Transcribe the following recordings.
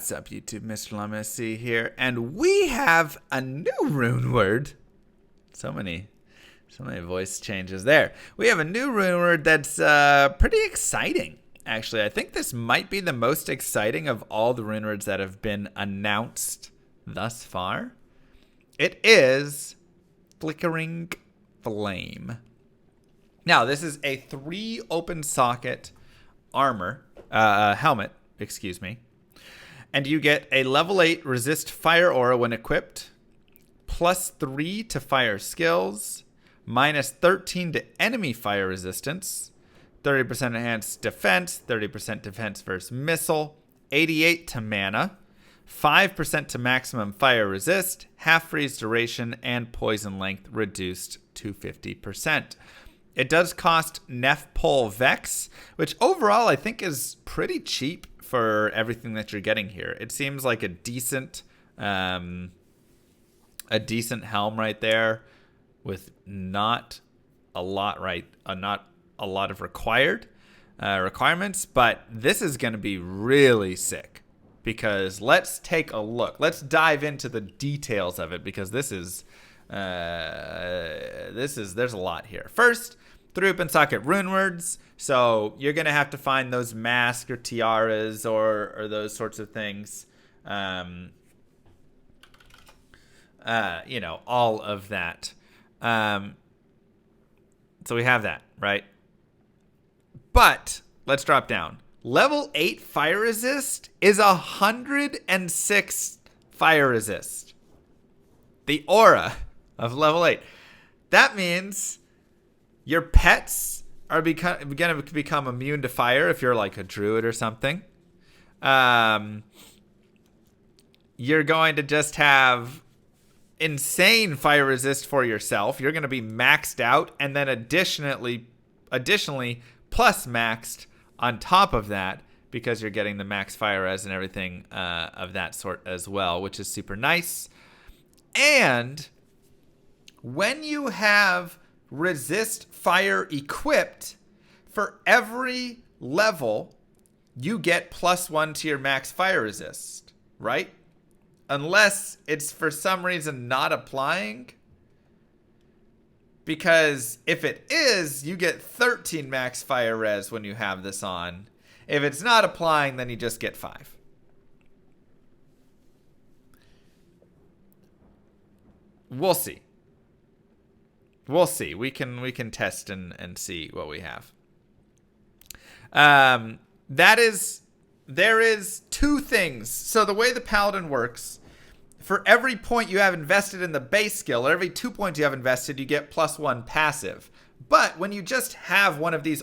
What's up, YouTube? Mr. Lamessy here, and we have a new rune word. So many voice changes there. We have a new rune word that's pretty exciting. Actually, I think this might be the most exciting of all the rune words that have been announced thus far. It is Flickering Flame. Now, this is a 3 open socket helmet, excuse me. And you get a level 8 resist fire aura when equipped, +3 to fire skills, -13 to enemy fire resistance, 30% enhanced defense, 30% defense versus missile, 88 to mana, 5% to maximum fire resist, half freeze duration, and poison length reduced to 50%. It does cost Nef-Pol Vex, which overall I think is pretty cheap for everything that you're getting here. It seems like a decent helm right there, with not a lot of requirements, but this is going to be really sick, because let's take a look. Let's dive into the details of it, because there's a lot here. First, 3 open socket rune words. So you're going to have to find those masks or tiaras or those sorts of things. All of that. So we have that, right? But let's drop down. Level 8 fire resist is 106 fire resist. The aura of level 8. That means your pets are going to become immune to fire if you're like a druid or something. You're going to just have insane fire resist for yourself. You're going to be maxed out, and then additionally plus maxed on top of that, because you're getting the max fire res and everything of that sort as well, which is super nice. And when you have resist fire equipped, for every level you get +1 to your max fire resist, right? Unless it's for some reason not applying, because if it is, you get 13 max fire res when you have this on. If it's not applying, then you just get 5. We'll see. We can test and see what we have. There is 2 things. So the way the paladin works, for every point you have invested in the base skill, or every 2 points you have invested, you get +1 passive. But when you just have one of these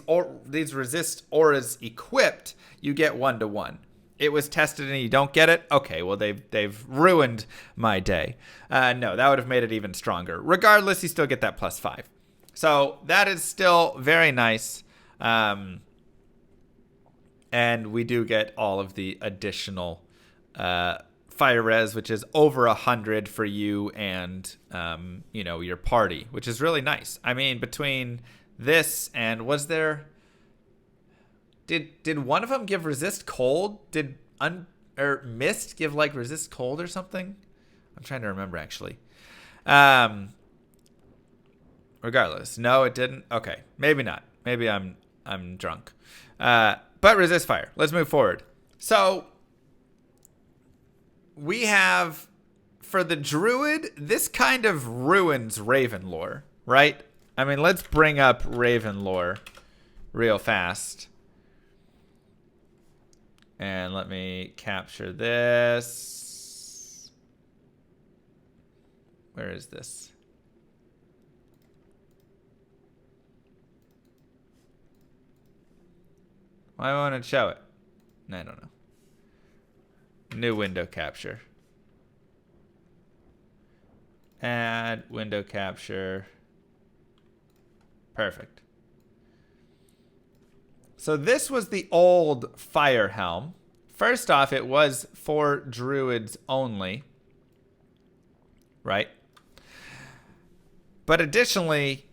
resist auras equipped, you get 1-to-1. It was tested and you don't get it? Okay, well, they've ruined my day. No, that would have made it even stronger. Regardless, you still get that +5. So that is still very nice. And we do get all of the additional fire res, which is over 100 for you and your party, which is really nice. I mean, between this and Did one of them give resist cold? Did mist give like resist cold or something? I'm trying to remember actually. Regardless, no, it didn't. Okay, maybe not. Maybe I'm drunk. But resist fire. Let's move forward. So we have, for the druid, this kind of ruins Raven lore, right? I mean, let's bring up Raven lore real fast. And let me capture this. Where is this? Why won't it show it? I don't know. New window capture. Add window capture. Perfect. So this was the old fire helm. First off, it was for druids only, right? But additionally,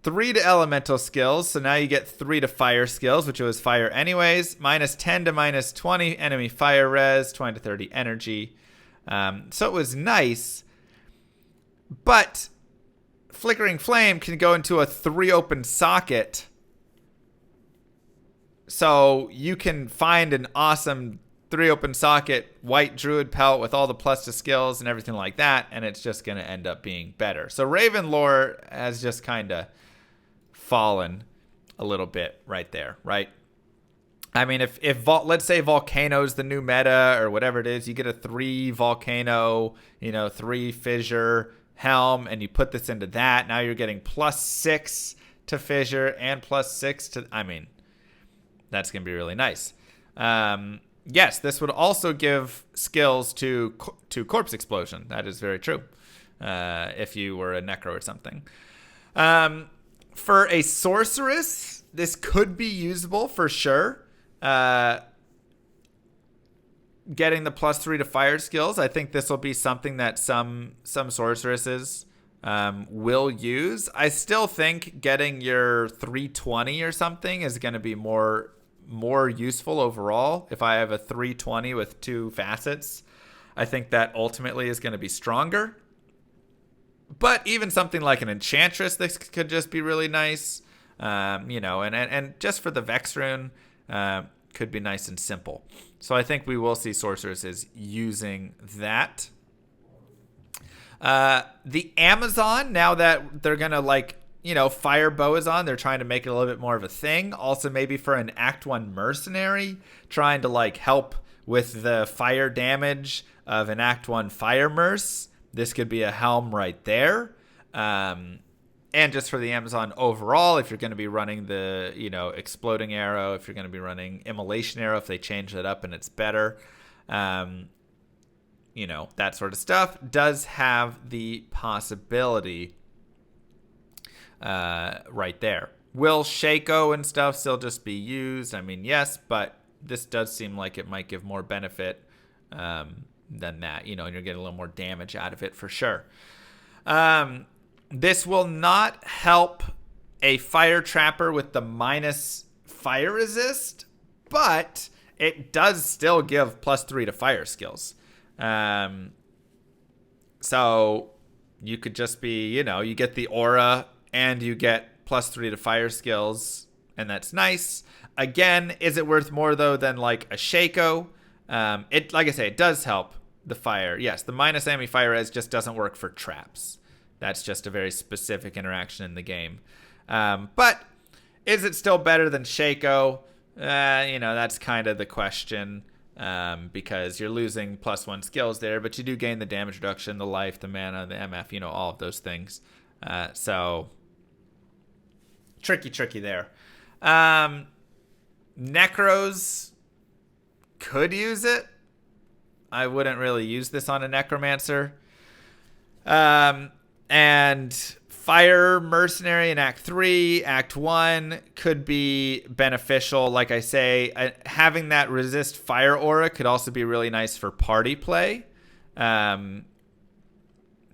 3 to elemental skills, so now you get 3 to fire skills, which was fire anyways. Minus 10 to minus 20 enemy fire res, 20 to 30 energy. So it was nice, but Flickering Flame can go into a 3 open socket, so you can find an awesome 3 open socket white druid pelt with all the plus to skills and everything like that, and it's just going to end up being better. So Raven lore has just kind of fallen a little bit right there, right? I mean, if let's say Volcano's the new meta or whatever it is, you get a 3 Volcano, 3 Fissure Helm, and you put this into that. Now you're getting +6 to Fissure and +6 to, I mean, that's going to be really nice. Yes, this would also give skills to Corpse Explosion. That is very true. If you were a Necro or something. For a Sorceress, this could be usable for sure. Getting the +3 to fire skills, I think this will be something that some sorceresses will use. I still think getting your 320 or something is going to be more useful overall. If I have a 320 with 2 facets, I think that ultimately is going to be stronger. But even something like an Enchantress, this could just be really nice. And just for the Vex rune, could be nice and simple. So I think we will see sorceresses using that. The Amazon, now that they're going to fire bow is on, they're trying to make it a little bit more of a thing. Also maybe for an Act 1 mercenary, trying to help with the fire damage of an Act 1 fire merc. This could be a helm right there. And just for the Amazon overall, if you're going to be running the, exploding arrow, if you're going to be running immolation arrow, if they change that up and it's better, that sort of stuff does have the possibility right there. Will Shaco and stuff still just be used? I mean, yes, but this does seem like it might give more benefit than that, and you're getting a little more damage out of it for sure. This will not help a fire trapper with the minus fire resist, but it does still give +3 to fire skills. So you could just be, you get the aura and you get +3 to fire skills, and that's nice. Again, is it worth more though than like a Shaco? Like I say, it does help the fire. Yes, the minus enemy fire res just doesn't work for traps. That's just a very specific interaction in the game. But is it still better than Shaco? That's kind of the question, because you're losing +1 skills there, but you do gain the damage reduction, the life, the mana, the MF, all of those things. So tricky there. Necros could use it. I wouldn't really use this on a Necromancer. And Fire Mercenary in Act 3, Act 1 could be beneficial. Like I say, having that resist fire aura could also be really nice for party play. So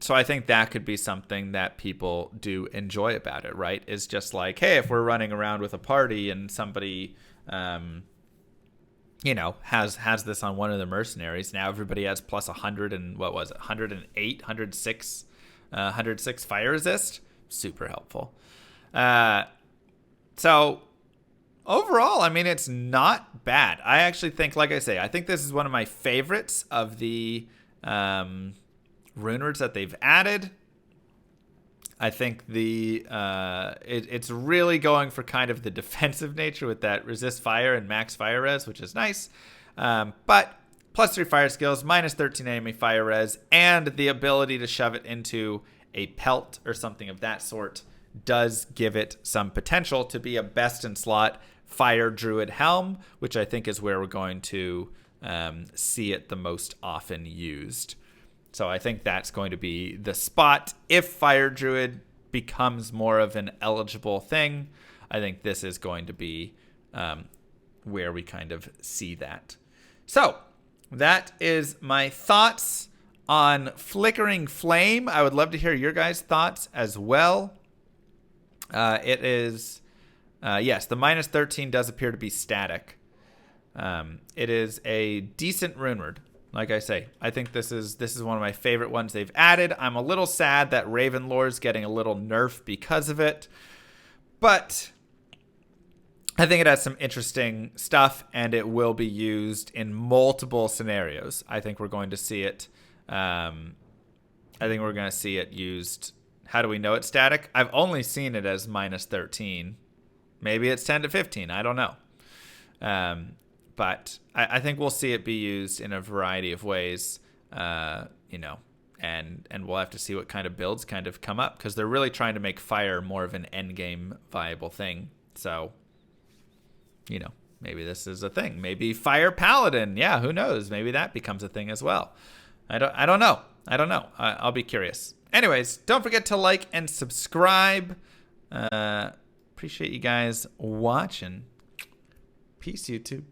I think that could be something that people do enjoy about it, right? Is just like, hey, if we're running around with a party and somebody, has this on one of the mercenaries, now everybody has plus 100 and what was it, 108, 106 fire resist. Super helpful. So overall, I mean, it's not bad. I actually think, like I say, I think this is one of my favorites of the RUNEWORDs that they've added. I think it's really going for kind of the defensive nature with that resist fire and max fire res, which is nice. But +3 fire skills, -13 enemy fire res, and the ability to shove it into a pelt or something of that sort does give it some potential to be a best in slot fire druid helm, which I think is where we're going to see it the most often used. So I think that's going to be the spot. If fire druid becomes more of an eligible thing, I think this is going to be where we kind of see that. So that is my thoughts on Flickering Flame. I would love to hear your guys' thoughts as well. It is, yes, the minus 13 does appear to be static. It is a decent runeword. Like I say, I think this is one of my favorite ones they've added. I'm a little sad that Ravenlore's getting a little nerf because of it, but I think it has some interesting stuff, and it will be used in multiple scenarios. I think we're going to see it. Used. How do we know it's static? I've only seen it as minus 13. Maybe it's 10 to 15. I don't know. But I think we'll see it be used in a variety of ways, and we'll have to see what kind of builds kind of come up, because they're really trying to make fire more of an end game viable thing. So, maybe this is a thing. Maybe Fire Paladin. Yeah, who knows? Maybe that becomes a thing as well. I don't know. I'll be curious. Anyways, don't forget to like and subscribe. Appreciate you guys watching. Peace, YouTube.